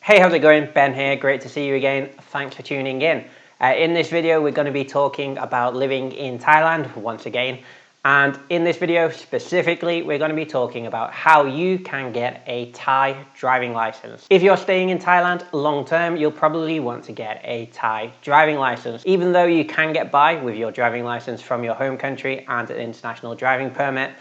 Hey, how's it going? Ben here, great to see you again. Thanks for tuning in. In this video, we're going to be talking about living in Thailand once again. And in this video specifically, we're going to be talking about how you can get a Thai driving license. If you're staying in Thailand long term, you'll probably want to get a Thai driving license. Even though you can get by with your driving license from your home country and an international driving permit,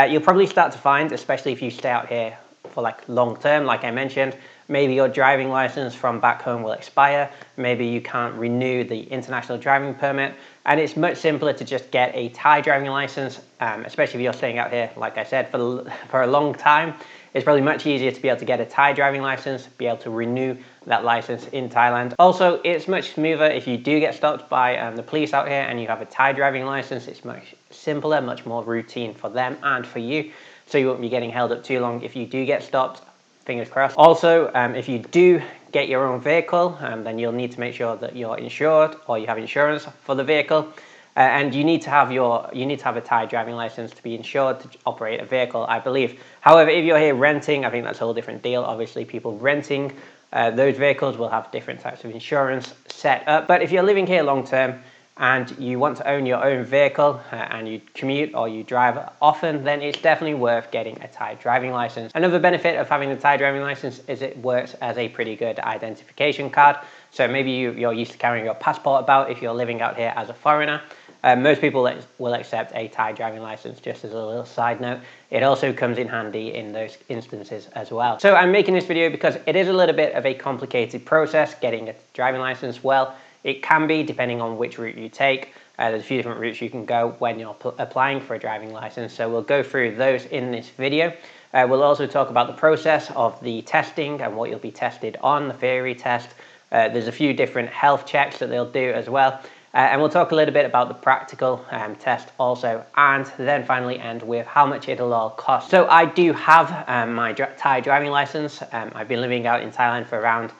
you'll probably start to find, especially if you stay out here for like long term, like I mentioned, maybe your driving license from back home will expire, maybe you can't renew the international driving permit, and it's much simpler to just get a Thai driving license, especially if you're staying out here, like I said, for a long time. It's probably much easier to be able to get a Thai driving license, be able to renew that license in Thailand. Also, it's much smoother if you do get stopped by the police out here and you have a Thai driving license. It's much simpler, much more routine for them and for you, so you won't be getting held up too long if you do get stopped. Fingers crossed. Also, if you do get your own vehicle, then you'll need to make sure that you're insured or you have insurance for the vehicle, and you need to have a Thai driving license to be insured to operate a vehicle, I believe. However, if you're here renting, I think that's a whole different deal. Obviously, people renting those vehicles will have different types of insurance set up. But if you're living here long term and you want to own your own vehicle and you commute or you drive often, then it's definitely worth getting a Thai driving license. Another benefit of having a Thai driving license is it works as a pretty good identification card. So maybe you're used to carrying your passport about if you're living out here as a foreigner. Most people will accept a Thai driving license. Just as a little side note, it also comes in handy in those instances as well. So I'm making this video because it is a little bit of a complicated process getting a driving license. Well, it can be, depending on which route you take. There's a few different routes you can go when you're applying for a driving license, so we'll go through those in this video. We'll also talk about the process of the testing and what you'll be tested on, the theory test. There's a few different health checks that they'll do as well. And we'll talk a little bit about the practical test also, and then finally end with how much it'll all cost. So I do have my Thai driving license. I've been living out in Thailand for around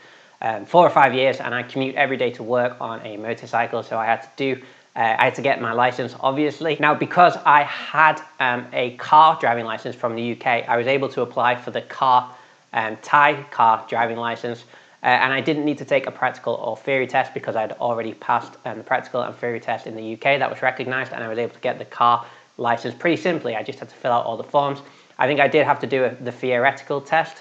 4 or 5 years, and I commute every day to work on a motorcycle, so I had to get my license, obviously. Now, because I had a car driving license from the UK, I was able to apply for the Thai car driving license, and I didn't need to take a practical or theory test because I'd already passed the practical and theory test in the UK. That was recognized, and I was able to get the car license pretty simply. I just had to fill out all the forms. I think I did have to do the theoretical test.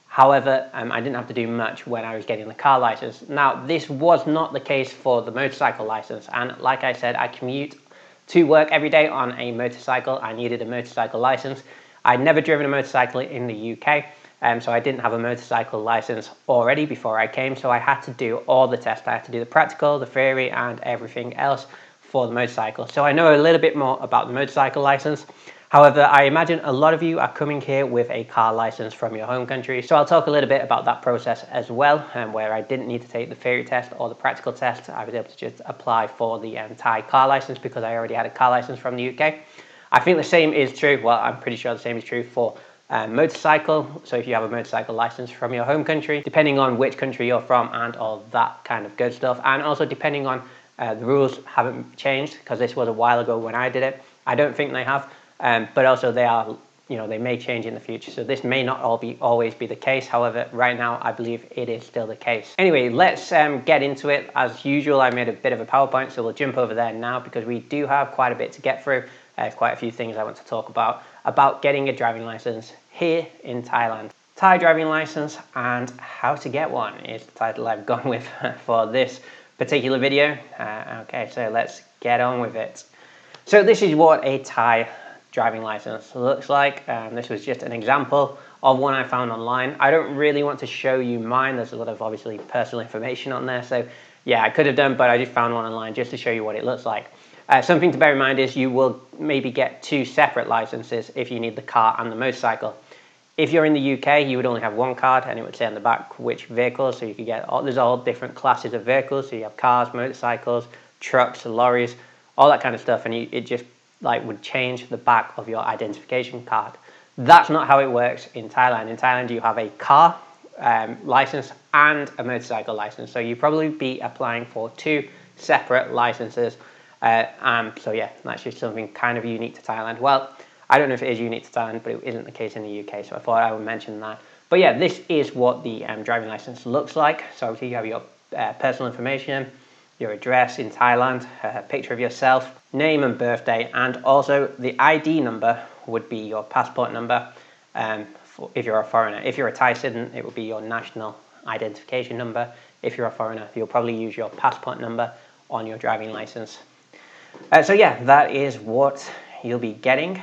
However, I didn't have to do much when I was getting the car license. Now, this was not the case for the motorcycle license. And like I said, I commute to work every day on a motorcycle. I needed a motorcycle license. I'd never driven a motorcycle in the UK, so I didn't have a motorcycle license already before I came. So I had to do all the tests. I had to do the practical, the theory, and everything else for the motorcycle. So I know a little bit more about the motorcycle license. However, I imagine a lot of you are coming here with a car license from your home country. So I'll talk a little bit about that process as well, where I didn't need to take the theory test or the practical test. I was able to just apply for the Thai car license because I already had a car license from the UK. I think the same is true, well, I'm pretty sure the same is true for motorcycle. So if you have a motorcycle license from your home country, depending on which country you're from and all that kind of good stuff, and also depending on the rules haven't changed, because this was a while ago when I did it. I don't think they have. But also they may change in the future. So this may not always be the case. However, right now, I believe it is still the case. Anyway, let's get into it. As usual, I made a bit of a PowerPoint, so we'll jump over there now because we do have quite a bit to get through. Quite a few things I want to talk about getting a driving license here in Thailand. Thai driving license and how to get one is the title I've gone with for this particular video. Okay, so let's get on with it. So this is what a Thai driving license looks like. This was just an example of one I found online. I don't really want to show you mine. There's a lot of obviously personal information on there. So yeah, I could have done, but I just found one online just to show you what it looks like. Something to bear in mind is you will maybe get 2 separate licenses if you need the car and the motorcycle. If you're in the UK, you would only have one card and it would say on the back which vehicle. So you could get, there's all different classes of vehicles. So you have cars, motorcycles, trucks, lorries, all that kind of stuff. And it just would change the back of your identification card. That's not how it works in Thailand. In Thailand, you have a car license and a motorcycle license. So you probably be applying for 2 separate licenses. So yeah, that's just something kind of unique to Thailand. Well, I don't know if it is unique to Thailand, but it isn't the case in the UK. So I thought I would mention that But yeah, this is what the driving license looks like. So obviously you have your personal information, your address in Thailand, a picture of yourself, name and birthday, and also the ID number would be your passport number if you're a foreigner. If you're a Thai citizen, it would be your national identification number. If you're a foreigner, you'll probably use your passport number on your driving license. So yeah, that is what you'll be getting.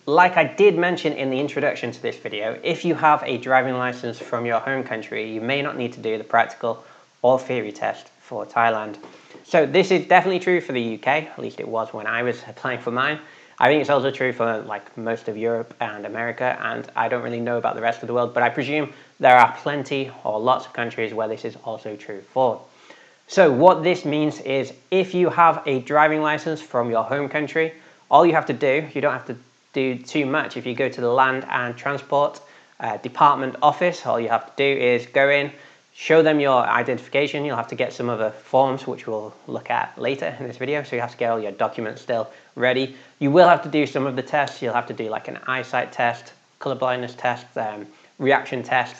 Like I did mention in the introduction to this video, if you have a driving license from your home country, you may not need to do the practical or theory test for Thailand. So this is definitely true for the UK, at least it was when I was applying for mine. I think it's also true for like most of Europe and America, and I don't really know about the rest of the world, but I presume there are plenty or lots of countries where this is also true for. So what this means is if you have a driving license from your home country, all you have to do, you don't have to do too much. If you go to the Land and Transport Department office, all you have to do is go in, show them your identification. You'll have to get some other forms which we'll look at later in this video, so you have to get all your documents still ready. You will have to do some of the tests. You'll have to do like an eyesight test, color blindness test, reaction test,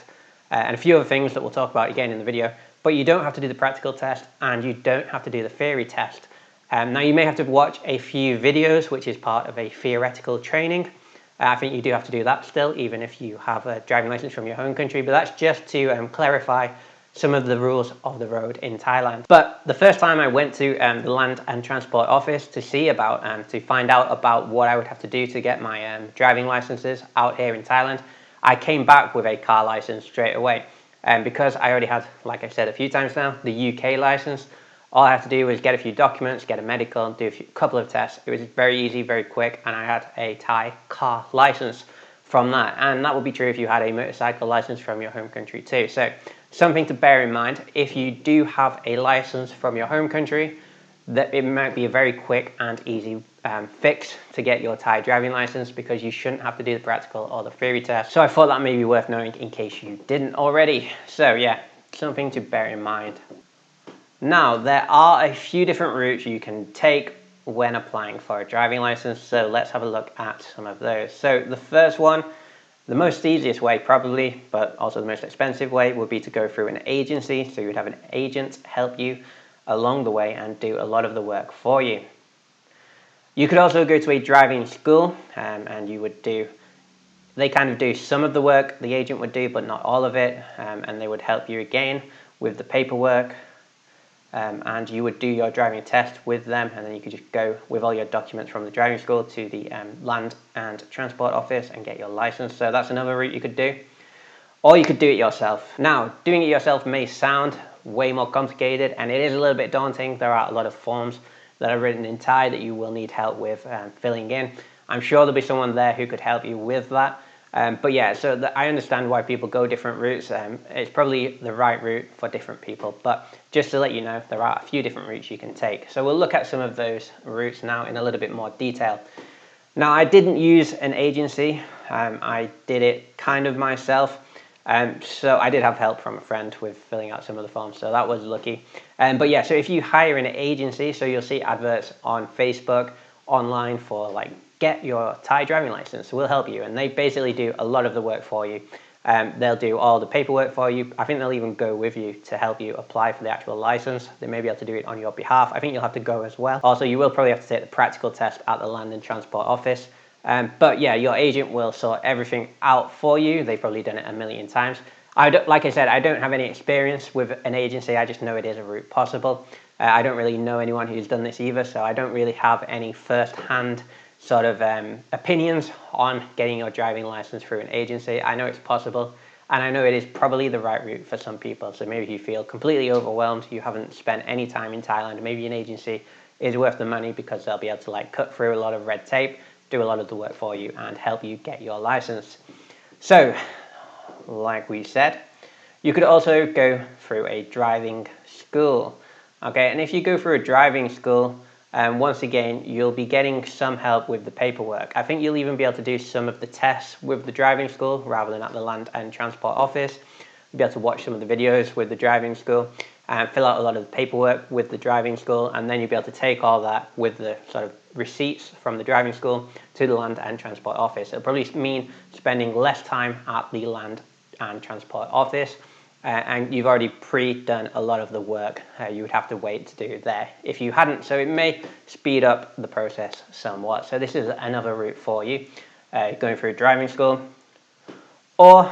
and a few other things that we'll talk about again in the video, but you don't have to do the practical test and you don't have to do the theory test. Now you may have to watch a few videos, which is part of a theoretical training. I think you do have to do that still, even if you have a driving license from your home country, but that's just to clarify some of the rules of the road in Thailand. But the first time I went to the Land and Transport Office to see about, to find out about what I would have to do to get my driving licenses out here in Thailand, I came back with a car license straight away. And because I already had, like I said a few times now, the UK license, all I had to do was get a few documents, get a medical, do a couple of tests. It was very easy, very quick, and I had a Thai car license from that. And that would be true if you had a motorcycle license from your home country too. So something to bear in mind, if you do have a license from your home country, that it might be a very quick and easy fix to get your Thai driving license, because you shouldn't have to do the practical or the theory test. So I thought that may be worth knowing in case you didn't already. So yeah, something to bear in mind. Now, there are a few different routes you can take when applying for a driving license, so let's have a look at some of those. So the first one, the most easiest way probably, but also the most expensive way, would be to go through an agency. So you would have an agent help you along the way and do a lot of the work for you. You could also go to a driving school and you would do, they kind of do some of the work the agent would do, but not all of it, and they would help you again with the paperwork. And you would do your driving test with them, and then you could just go with all your documents from the driving school to the Land and Transport Office and get your license. So that's another route you could do. Or you could do it yourself. Now, doing it yourself may sound way more complicated, and it is a little bit daunting. There are a lot of forms that are written in Thai that you will need help with filling in. I'm sure there'll be someone there who could help you with that. But yeah, so I understand why people go different routes. It's probably the right route for different people, but just to let you know, there are a few different routes you can take. So we'll look at some of those routes now in a little bit more detail. Now, I didn't use an agency. I did it kind of myself. So I did have help from a friend with filling out some of the forms, so that was lucky. But yeah, so if you hire an agency, so you'll see adverts on Facebook, online for like, get your Thai driving license, we'll help you, and they basically do a lot of the work for you. They'll do all the paperwork for you. I think they'll even go with you to help you apply for the actual license. They may be able to do it on your behalf. I think you'll have to go as well. Also, you will probably have to take the practical test at the Land and Transport Office. But yeah, your agent will sort everything out for you. They've probably done it a million times. Like I said, I don't have any experience with an agency. I just know it is a route possible. I don't really know anyone who's done this either, so I don't really have any first-hand sort of opinions on getting your driving license through an agency. I know it's possible, and I know it is probably the right route for some people. So maybe if you feel completely overwhelmed, you haven't spent any time in Thailand, maybe an agency is worth the money, because they'll be able to like cut through a lot of red tape, do a lot of the work for you, and help you get your license. So, like we said, you could also go through a driving school. Okay, and if you go through a driving school, once again, you'll be getting some help with the paperwork. I think you'll even be able to do some of the tests with the driving school rather than at the Land and Transport Office. You'll be able to watch some of the videos with the driving school and fill out a lot of the paperwork with the driving school, and then you'll be able to take all that with the sort of receipts from the driving school to the Land and Transport Office. It'll probably mean spending less time at the Land and Transport Office, and you've already pre-done a lot of the work you would have to wait to do there if you hadn't. So it may speed up the process somewhat. So this is another route for you, going through driving school, or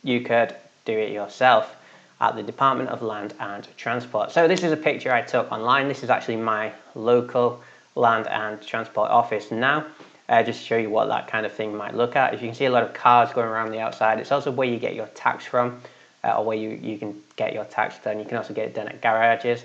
you could do it yourself at the Department of Land and Transport. So this is a picture I took online. This is actually my local Land and Transport Office now, just to show you what that kind of thing might look at. As you can see, a lot of cars going around the outside. It's also where you get your tax from, or where you can get your tax done. You can also get it done at garages,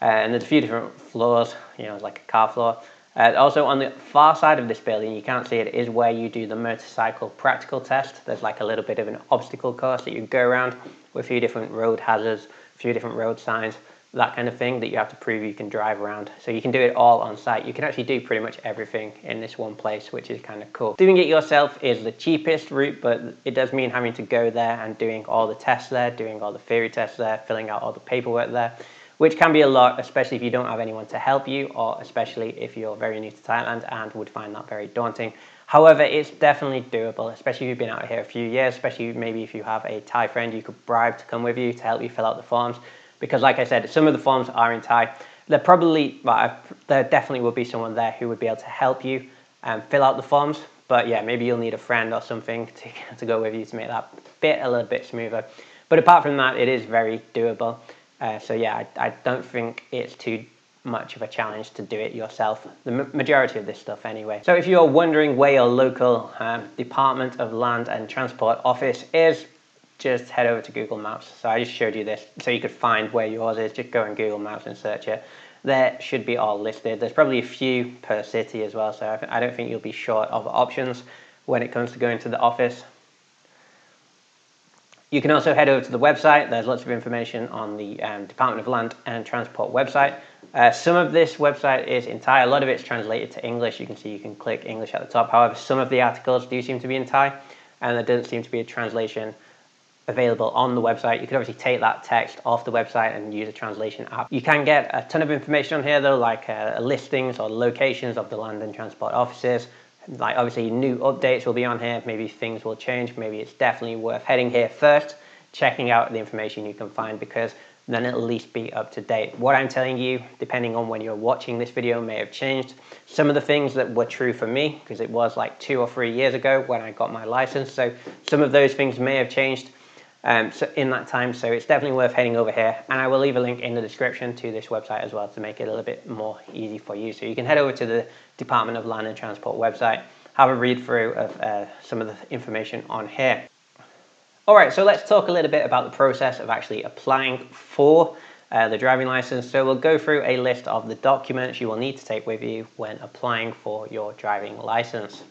and there's a few different floors, it's like a car floor. Also on the far side of this building, you can't see it, is where you do the motorcycle practical test. There's like a little bit of an obstacle course that you go around with a few different road hazards, a few different road signs, that kind of thing that you have to prove you can drive around. So you can do it all on site. You can actually do pretty much everything in this one place, which is kind of cool. Doing it yourself is the cheapest route, but it does mean having to go there and doing all the tests there, doing all the theory tests there, filling out all the paperwork there, which can be a lot, especially if you don't have anyone to help you, or especially if you're very new to Thailand and would find that very daunting. However, it's definitely doable, especially if you've been out here a few years, especially maybe if you have a Thai friend you could bribe to come with you to help you fill out the forms. Because like I said, some of the forms are in Thai. There definitely will be someone there who would be able to help you fill out the forms. But yeah, maybe you'll need a friend or something to go with you to make that bit a little bit smoother. But apart from that, it is very doable. So yeah, I don't think it's too much of a challenge to do it yourself, the majority of this stuff anyway. So if you're wondering where your local Department of Land and Transport Office is, just head over to Google Maps. So I just showed you this so you could find where yours is. Just go on Google Maps and search it. There should be all listed. There's probably a few per city as well, so I don't think you'll be short of options when it comes to going to the office. You can also head over to the website. There's lots of information on the Department of Land and Transport website. Some of this website is in Thai. A lot of it's translated to English. You can see you can click English at the top. However, some of the articles do seem to be in Thai, and there doesn't seem to be a translation available on the website. You could obviously take that text off the website and use a translation app. You can get a ton of information on here though, like listings or locations of the Land and Transport offices. Like obviously new updates will be on here, maybe things will change, maybe it's definitely worth heading here first, checking out the information you can find, because then it'll at least be up to date. What I'm telling you, depending on when you're watching this video, may have changed. Some of the things that were true for me, because it was like 2 or 3 years ago when I got my license, so some of those things may have changed so in that time, so it's definitely worth heading over here, and I will leave a link in the description to this website as well to make it a little bit more easy for you. So you can head over to the Department of Land and Transport website, have a read through of some of the information on here. Alright, so let's talk a little bit about the process of actually applying for the driving license. So we'll go through a list of the documents you will need to take with you when applying for your driving license.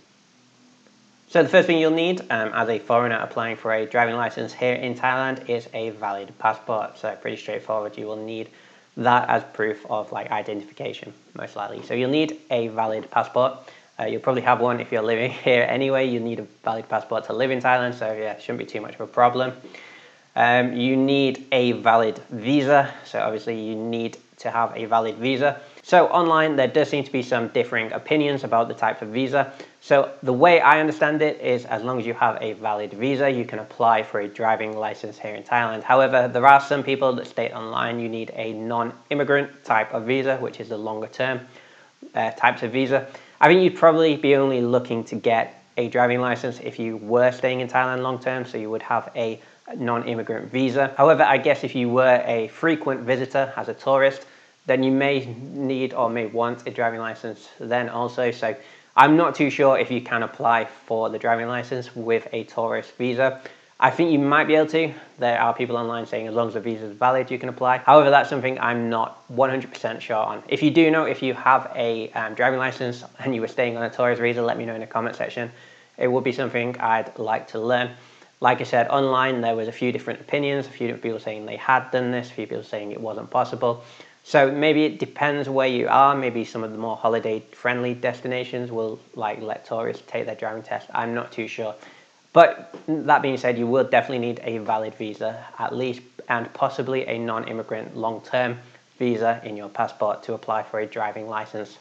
So the first thing you'll need as a foreigner applying for a driving license here in Thailand is a valid passport. So pretty straightforward. You will need that as proof of identification, most likely. So you'll need a valid passport. You'll probably have one if you're living here anyway. You need a valid passport to live in Thailand, so yeah, it shouldn't be too much of a problem. You need a valid visa, so obviously you need to have a valid visa. So online there does seem to be some differing opinions about the type of visa. So the way I understand it is, as long as you have a valid visa, you can apply for a driving license here in Thailand. However, there are some people that state online you need a non-immigrant type of visa, which is the longer term types of visa. I think you'd probably be only looking to get a driving license if you were staying in Thailand long term, so you would have a non-immigrant visa. However, I guess if you were a frequent visitor as a tourist, then you may need or may want a driving license then also. So I'm not too sure if you can apply for the driving license with a tourist visa. I think you might be able to. There are people online saying as long as the visa is valid, you can apply. However, that's something I'm not 100% sure on. If you do know, if you have a driving license and you were staying on a tourist visa, let me know in the comment section. It would be something I'd like to learn. Like I said, online there was a few different opinions, a few different people saying they had done this, a few people saying it wasn't possible. So maybe it depends where you are. Maybe some of the more holiday friendly destinations will let tourists take their driving test. I'm not too sure. But that being said, you will definitely need a valid visa at least, and possibly a non-immigrant long-term visa in your passport to apply for a driving license.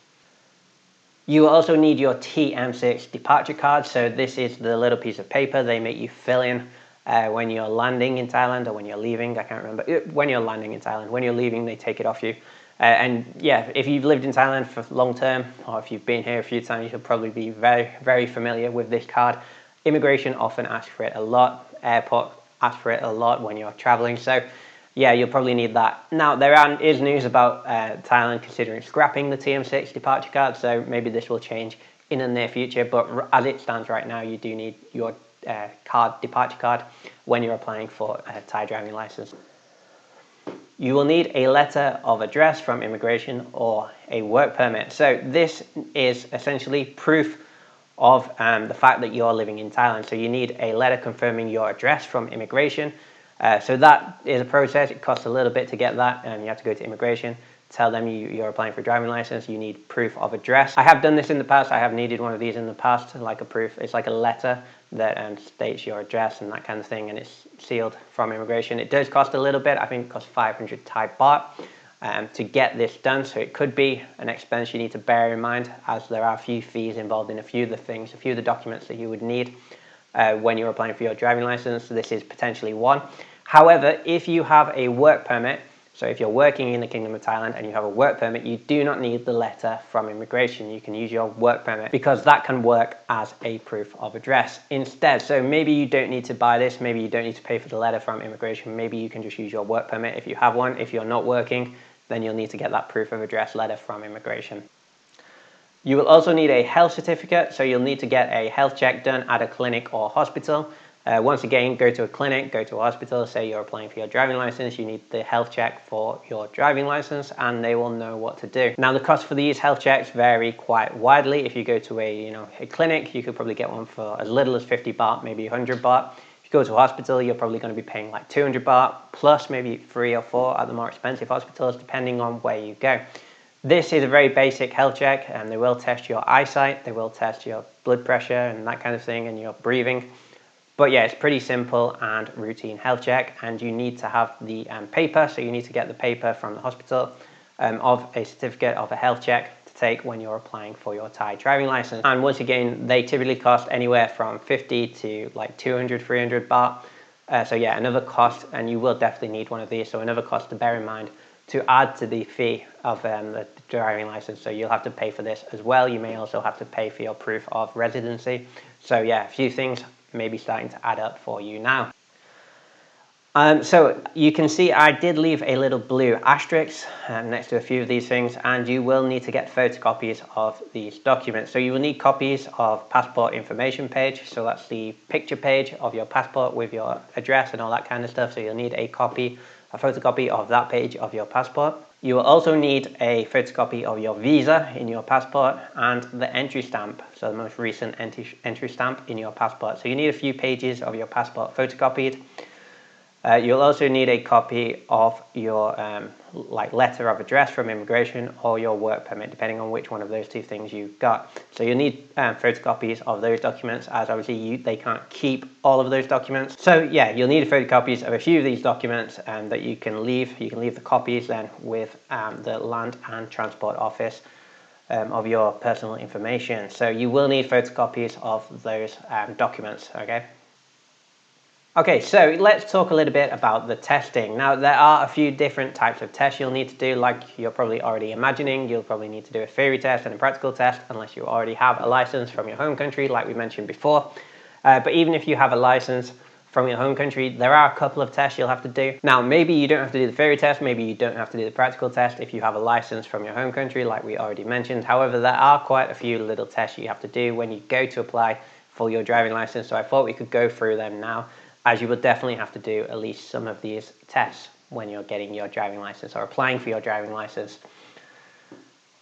You will also need your TM6 departure card. So this is the little piece of paper they make you fill in when you're landing in Thailand or when you're leaving. I can't remember. When you're landing in Thailand. When you're leaving, they take it off you. And yeah, if you've lived in Thailand for long term, or if you've been here a few times, you should probably be very, very familiar with this card. Immigration often asks for it a lot. Airport asks for it a lot when you're traveling. So yeah, you'll probably need that. Now, there is news about Thailand considering scrapping the TM6 departure card, so maybe this will change in the near future, but as it stands right now, you do need your departure card when you're applying for a Thai driving license. You will need a letter of address from immigration or a work permit. So this is essentially proof of the fact that you're living in Thailand. So you need a letter confirming your address from immigration. So that is a process. It costs a little bit to get that, and you have to go to immigration, tell them you're applying for a driving license. You need proof of address. I have done this in the past. I have needed one of these in the past, like a proof. It's like a letter that states your address and that kind of thing, and it's sealed from immigration. It does cost a little bit. I think it costs 500 Thai baht to get this done, so it could be an expense you need to bear in mind, as there are a few fees involved in a few of the documents that you would need when you're applying for your driving license. So this is potentially one. However, if you have a work permit, so if you're working in the Kingdom of Thailand and you have a work permit, you do not need the letter from immigration. You can use your work permit because that can work as a proof of address instead. So maybe you don't need to buy this. Maybe you don't need to pay for the letter from immigration. Maybe you can just use your work permit if you have one. If you're not working, then you'll need to get that proof of address letter from immigration. You will also need a health certificate. So you'll need to get a health check done at a clinic or hospital. Once again, go to a clinic, go to a hospital, say you're applying for your driving license, you need the health check for your driving license, and they will know what to do. Now, the cost for these health checks vary quite widely. If you go to a clinic, you could probably get one for as little as 50 baht, maybe 100 baht. If you go to a hospital, you're probably going to be paying like 200 baht, plus maybe 3 or 4 at the more expensive hospitals, depending on where you go. This is a very basic health check, and they will test your eyesight, they will test your blood pressure and that kind of thing, and your breathing. But yeah, it's pretty simple and routine health check, and you need to have the paper. So you need to get the paper from the hospital of a certificate of a health check to take when you're applying for your Thai driving license. And once again, they typically cost anywhere from 50 to like 200, 300 baht. So yeah, another cost, and you will definitely need one of these. So another cost to bear in mind to add to the fee of the driving license. So you'll have to pay for this as well. You may also have to pay for your proof of residency. So yeah, a few things maybe starting to add up for you now. So you can see I did leave a little blue asterisk next to a few of these things, and you will need to get photocopies of these documents. So you will need copies of passport information page. So that's the picture page of your passport with your address and all that kind of stuff. So you'll need a photocopy of that page of your passport. You will also need a photocopy of your visa in your passport and the entry stamp, so the most recent entry stamp in your passport. So you need a few pages of your passport photocopied. You'll also need a copy of your letter of address from immigration or your work permit, depending on which one of those two things you've got. So you'll need photocopies of those documents, as obviously they can't keep all of those documents. So yeah, you'll need photocopies of a few of these documents that you can leave. You can leave the copies then with the Land and Transport Office of your personal information. So you will need photocopies of those documents, okay? Okay, so let's talk a little bit about the testing. Now, there are a few different types of tests you'll need to do, like you're probably already imagining. You'll probably need to do a theory test and a practical test, unless you already have a license from your home country, like we mentioned before. But even if you have a license from your home country, there are a couple of tests you'll have to do. Now, maybe you don't have to do the theory test, maybe you don't have to do the practical test if you have a license from your home country, like we already mentioned. However, there are quite a few little tests you have to do when you go to apply for your driving license, so I thought we could go through them now, as you will definitely have to do at least some of these tests when you're getting your driving license or applying for your driving license.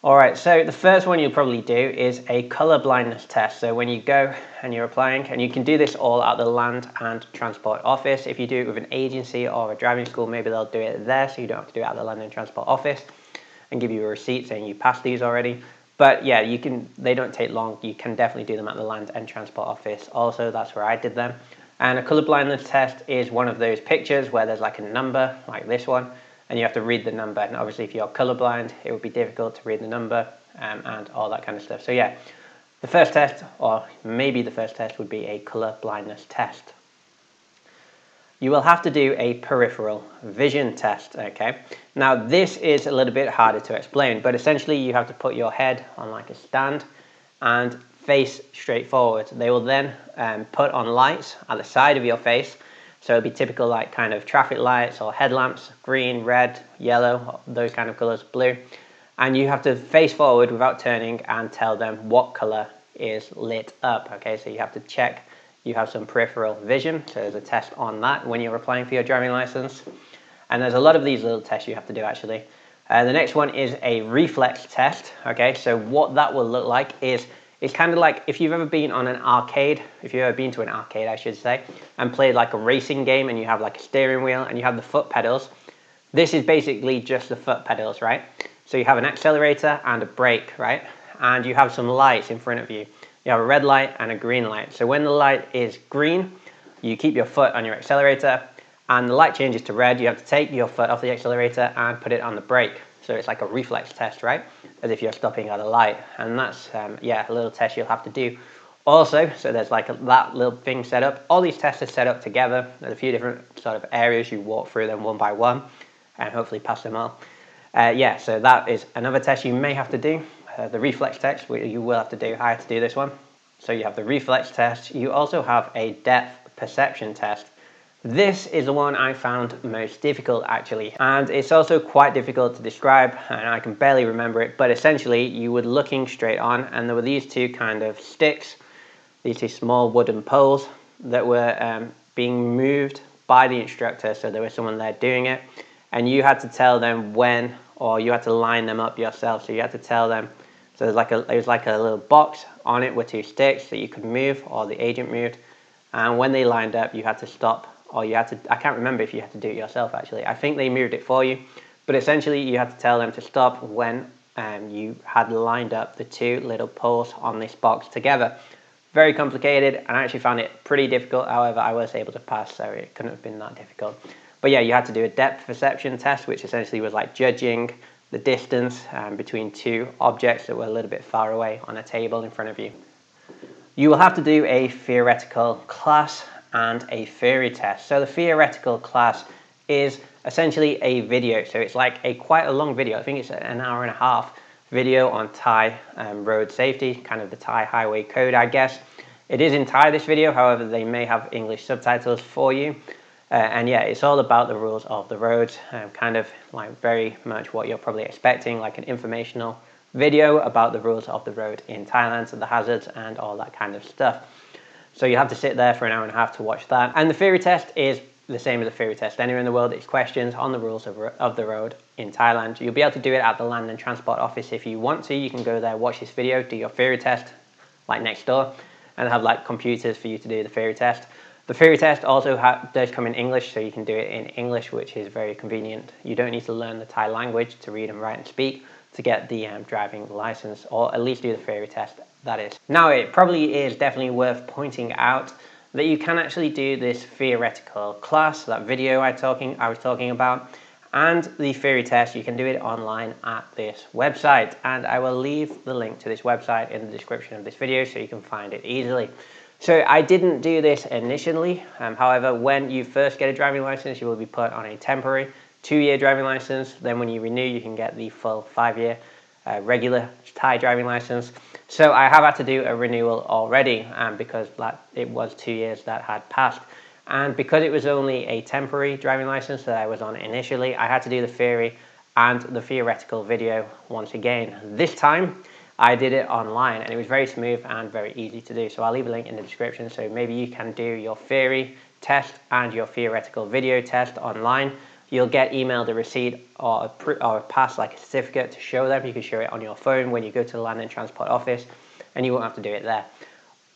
Alright, so the first one you'll probably do is a color blindness test. So when you go and you're applying, and you can do this all at the Land and Transport Office. If you do it with an agency or a driving school, maybe they'll do it there, so you don't have to do it at the Land and Transport Office and give you a receipt saying you passed these already. But yeah, they don't take long. You can definitely do them at the Land and Transport Office. Also, that's where I did them. And a color blindness test is one of those pictures where there's like a number, like this one, and you have to read the number. And obviously, if you're colorblind, it would be difficult to read the number and all that kind of stuff. So yeah, the first test, or maybe the first test, would be a colour blindness test. You will have to do a peripheral vision test, okay? Now this is a little bit harder to explain, but essentially you have to put your head on like a stand and face straight forward. They will then put on lights at the side of your face. So it'll be typical like kind of traffic lights or headlamps, green, red, yellow, those kind of colors, blue. And you have to face forward without turning and tell them what color is lit up, okay? So you have to check you have some peripheral vision. So there's a test on that when you're applying for your driving license. And there's a lot of these little tests you have to do actually. The next one is a reflex test, okay? So what that will look like is, it's kind of like if you've ever been on an arcade, if you've ever been to an arcade, I should say, and played like a racing game and you have like a steering wheel and you have the foot pedals. This is basically just the foot pedals, right? So you have an accelerator and a brake, right? And you have some lights in front of you. You have a red light and a green light. So when the light is green, you keep your foot on your accelerator, and the light changes to red, you have to take your foot off the accelerator and put it on the brake. So it's like a reflex test, right? As if you're stopping at a light. And that's, yeah, a little test you'll have to do. Also, so there's like that little thing set up. All these tests are set up together. There's a few different sort of areas. You walk through them one by one and hopefully pass them all. Yeah, so that is another test you may have to do. The reflex test, you will have to do. I had to do this one. So you have the reflex test. You also have a depth perception test. This is the one I found most difficult actually, and it's also quite difficult to describe, and I can barely remember it, but essentially you were looking straight on and there were these two kind of sticks, these two small wooden poles that were being moved by the instructor, so there was someone there doing it, and you had to tell them when, or you had to line them up yourself, so you had to tell them. So there was like a little box on it with two sticks that you could move, or the agent moved, and when they lined up you had to stop, or you had to, I can't remember if you had to do it yourself actually. I think they moved it for you, but essentially you had to tell them to stop when you had lined up the two little poles on this box together. Very complicated, and I actually found it pretty difficult. However, I was able to pass, so it couldn't have been that difficult. But yeah, you had to do a depth perception test, which essentially was like judging the distance between two objects that were a little bit far away on a table in front of you. You will have to do a theoretical class and a theory test. So the theoretical class is essentially a video. So it's like quite a long video. I think it's an hour and a half video on Thai road safety, kind of the Thai highway code, I guess. It is in Thai, this video, however, they may have English subtitles for you. And yeah, it's all about the rules of the roads, kind of like very much what you're probably expecting, like an informational video about the rules of the road in Thailand, so the hazards and all that kind of stuff. So you have to sit there for an hour and a half to watch that. And the theory test is the same as a theory test anywhere in the world. It's questions on the rules of the road in Thailand. You'll be able to do it at the Land and Transport Office if you want to. You can go there, watch this video, do your theory test, like next door, and have like computers for you to do the theory test. The theory test also does come in English, so you can do it in English, which is very convenient. You don't need to learn the Thai language to read and write and speak to get the driving license, or at least do the theory test, that is. Now, it probably is definitely worth pointing out that you can actually do this theoretical class, that video I was talking about, and the theory test. You can do it online at this website, and I will leave the link to this website in the description of this video so you can find it easily. So I didn't do this initially, however, when you first get a driving license, you will be put on a temporary 2-year driving license. Then when you renew, you can get the full 5-year regular Thai driving license. So I have had to do a renewal already, because it was 2 years that had passed. And because it was only a temporary driving license that I was on initially, I had to do the theory and the theoretical video once again. This time, I did it online, and it was very smooth and very easy to do. So I'll leave a link in the description, so maybe you can do your theory test and your theoretical video test online. You'll get emailed a receipt or a pass, like a certificate, to show them. You can show it on your phone when you go to the Land and Transport Office, and you won't have to do it there.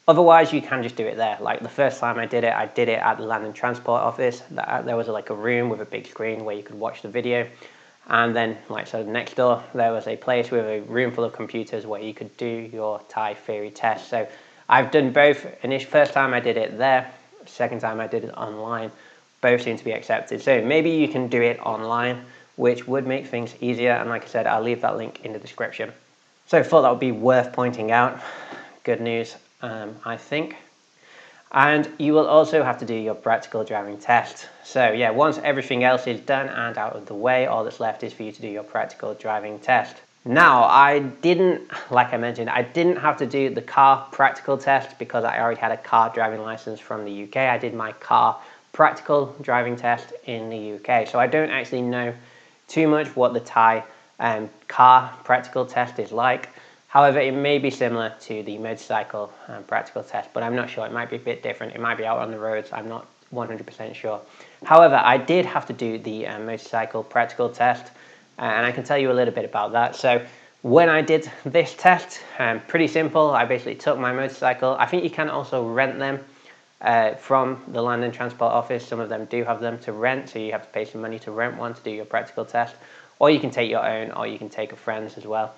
Otherwise, you can just do it there. Like the first time I did it at the Land and Transport Office. There was like a room with a big screen where you could watch the video. And then, so next door, there was a place with a room full of computers where you could do your Thai theory test. So I've done both. First time I did it there, second time I did it online. Both seem to be accepted. So maybe you can do it online, which would make things easier. And like I said, I'll leave that link in the description. So I thought that would be worth pointing out. Good news, I think. And you will also have to do your practical driving test. So yeah, once everything else is done and out of the way, all that's left is for you to do your practical driving test. Now, like I mentioned, I didn't have to do the car practical test because I already had a car driving license from the UK. I did my car practical driving test in the UK. So I don't actually know too much what the Thai car practical test is like. However, it may be similar to the motorcycle practical test, but I'm not sure. It might be a bit different. It might be out on the roads. I'm not 100% sure. However, I did have to do the motorcycle practical test, and I can tell you a little bit about that. So when I did this test, pretty simple. I basically took my motorcycle. I think you can also rent them from the Land and Transport Office. Some of them do have them to rent, so you have to pay some money to rent one to do your practical test, or you can take your own, or you can take a friend's as well.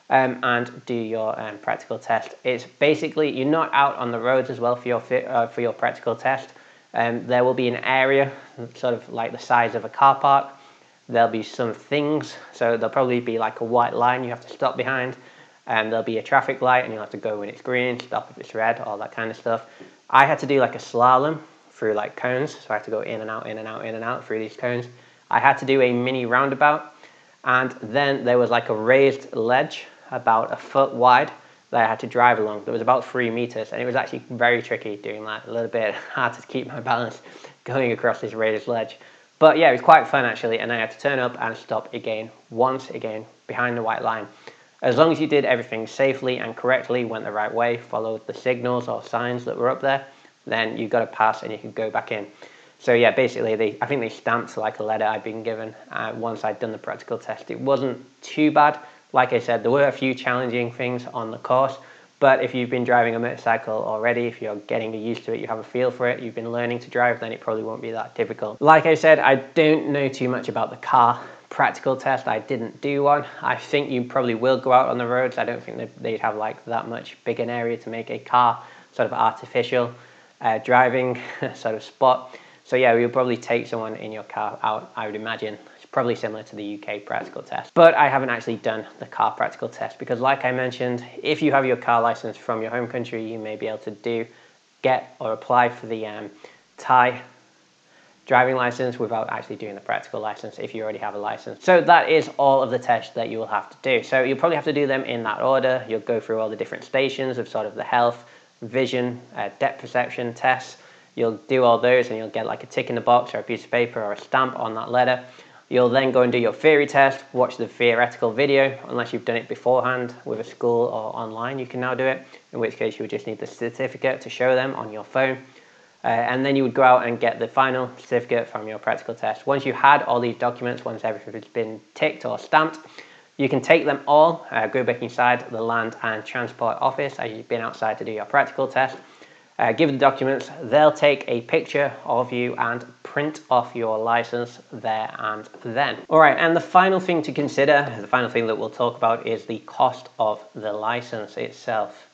And do your practical test. It's basically, you're not out on the roads as well for your practical test. There will be an area sort of like the size of a car park. There'll be some things, so there'll probably be like a white line you have to stop behind, and there'll be a traffic light and you'll have to go when it's green, stop if it's red, all that kind of stuff. I had to do like a slalom through like cones, so I had to go in and out, in and out, in and out through these cones. I had to do a mini roundabout, and then there was like a raised ledge about a foot wide that I had to drive along. It was about 3 meters, and it was actually very tricky doing that. A little bit hard to keep my balance going across this raised ledge. But yeah, it was quite fun actually, and I had to turn up and stop once again, behind the white line. As long as you did everything safely and correctly, went the right way, followed the signals or signs that were up there, then you got a pass and you could go back in. So yeah, basically I think they stamped like a letter I'd been given once I'd done the practical test. It wasn't too bad. Like I said, there were a few challenging things on the course, but if you've been driving a motorcycle already, if you're getting used to it, you have a feel for it, you've been learning to drive, then it probably won't be that difficult. Like I said, I don't know too much about the car practical test. I didn't do one. I think you probably will go out on the roads. I don't think they'd have like that much big an area to make a car sort of artificial driving sort of spot. So yeah, you'll probably take someone in your car out, I would imagine. Probably similar to the UK practical test. But I haven't actually done the car practical test because like I mentioned, if you have your car license from your home country, you may be able to get or apply for the Thai driving license without actually doing the practical license if you already have a license. So that is all of the tests that you will have to do. So you'll probably have to do them in that order. You'll go through all the different stations of sort of the health, vision, depth perception tests. You'll do all those and you'll get like a tick in the box or a piece of paper or a stamp on that letter. You'll then go and do your theory test, watch the theoretical video, unless you've done it beforehand with a school or online, you can now do it, in which case you would just need the certificate to show them on your phone. And then you would go out and get the final certificate from your practical test. Once you had all these documents, once everything's been ticked or stamped, you can take them all, go back inside the Land and Transport Office as you've been outside to do your practical test. Give the documents, they'll take a picture of you and print off your license there and then. All right, and the final thing to consider, the final thing that we'll talk about is the cost of the license itself.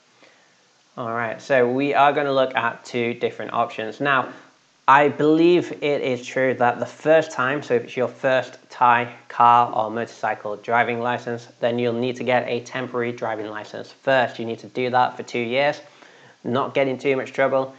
All right, so we are going to look at two different options. Now, I believe it is true that the first time, so if it's your first Thai car or motorcycle driving license, then you'll need to get a temporary driving license first. You need to do that for 2 years. Not get in too much trouble.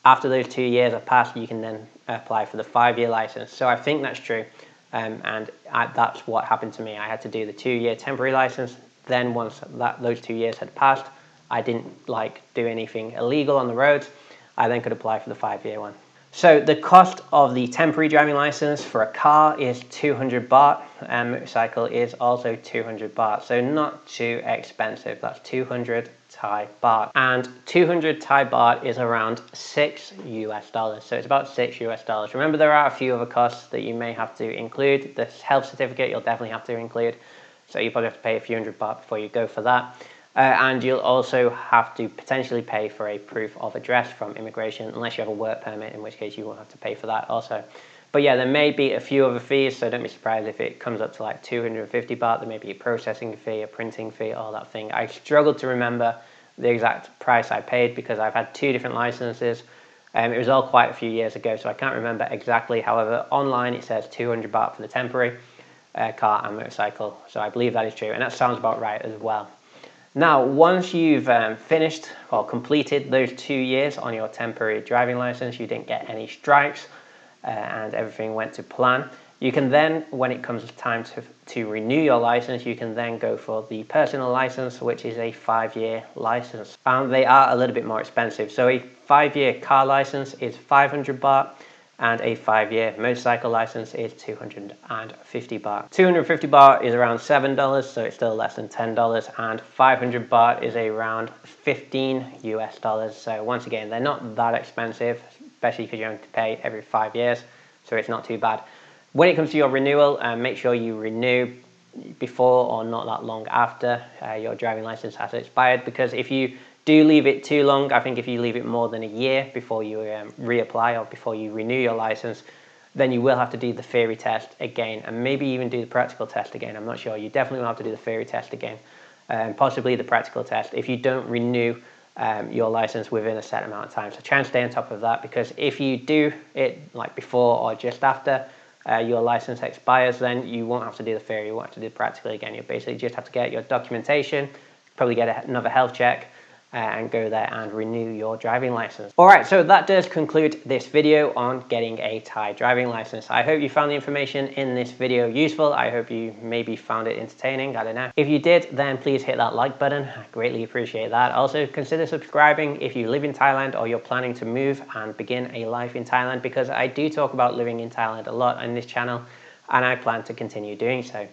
After those 2 years are passed, you can then apply for the 5-year license. So I think that's true, and that's what happened to me. I had to do the 2-year temporary license. Then once those 2 years had passed, I didn't do anything illegal on the roads. I then could apply for the 5-year one. So the cost of the temporary driving license for a car is 200 baht, and motorcycle is also 200 baht. So not too expensive. That's 200 Thai baht. And 200 Thai baht is around $6 US. So it's about $6 US. Remember, there are a few other costs that you may have to include. The health certificate you'll definitely have to include. So you probably have to pay a few hundred baht before you go for that. And you'll also have to potentially pay for a proof of address from immigration, unless you have a work permit, in which case you won't have to pay for that also. But yeah, there may be a few other fees, so don't be surprised if it comes up to like 250 baht. There may be a processing fee, a printing fee, all that thing. I struggled to remember the exact price I paid because I've had 2 different licenses. It was all quite a few years ago, so I can't remember exactly. However, online it says 200 baht for the temporary car and motorcycle, so I believe that is true, and that sounds about right as well. Now, once you've finished or completed those 2 years on your temporary driving license, you didn't get any strikes and everything went to plan, you can then, when it comes time to renew your license, you can then go for the personal license, which is a 5-year license. And they are a little bit more expensive. So a 5-year car license is 500 baht, and a 5-year motorcycle license is 250 baht. 250 baht is around $7, so it's still less than $10, and 500 baht is around 15 US dollars. So once again, they're not that expensive, especially because you have to pay every 5 years, so it's not too bad. When it comes to your renewal, make sure you renew before or not that long after your driving license has expired, because if you do leave it too long, I think if you leave it more than a year before you reapply or before you renew your license, then you will have to do the theory test again, and maybe even do the practical test again. I'm not sure. You definitely will have to do the theory test again, and possibly the practical test if you don't renew your license within a set amount of time. So try and stay on top of that, because if you do it like before or just after your license expires, then you won't have to do the theory, you won't have to do the practical again. You basically just have to get your documentation, probably get another health check, and go there and renew your driving license. Alright, so that does conclude this video on getting a Thai driving license. I hope you found the information in this video useful. I hope you maybe found it entertaining, I don't know. If you did, then please hit that like button. I greatly appreciate that. Also, consider subscribing if you live in Thailand or you're planning to move and begin a life in Thailand, because I do talk about living in Thailand a lot on this channel, and I plan to continue doing so.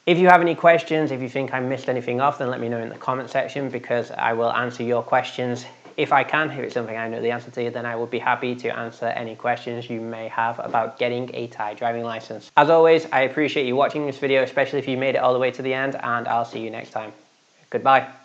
If you have any questions, if you think I missed anything off, then let me know in the comment section, because I will answer your questions if I can. If it's something I know the answer to, then I will be happy to answer any questions you may have about getting a Thai driving license. As always, I appreciate you watching this video, especially if you made it all the way to the end, and I'll see you next time. Goodbye.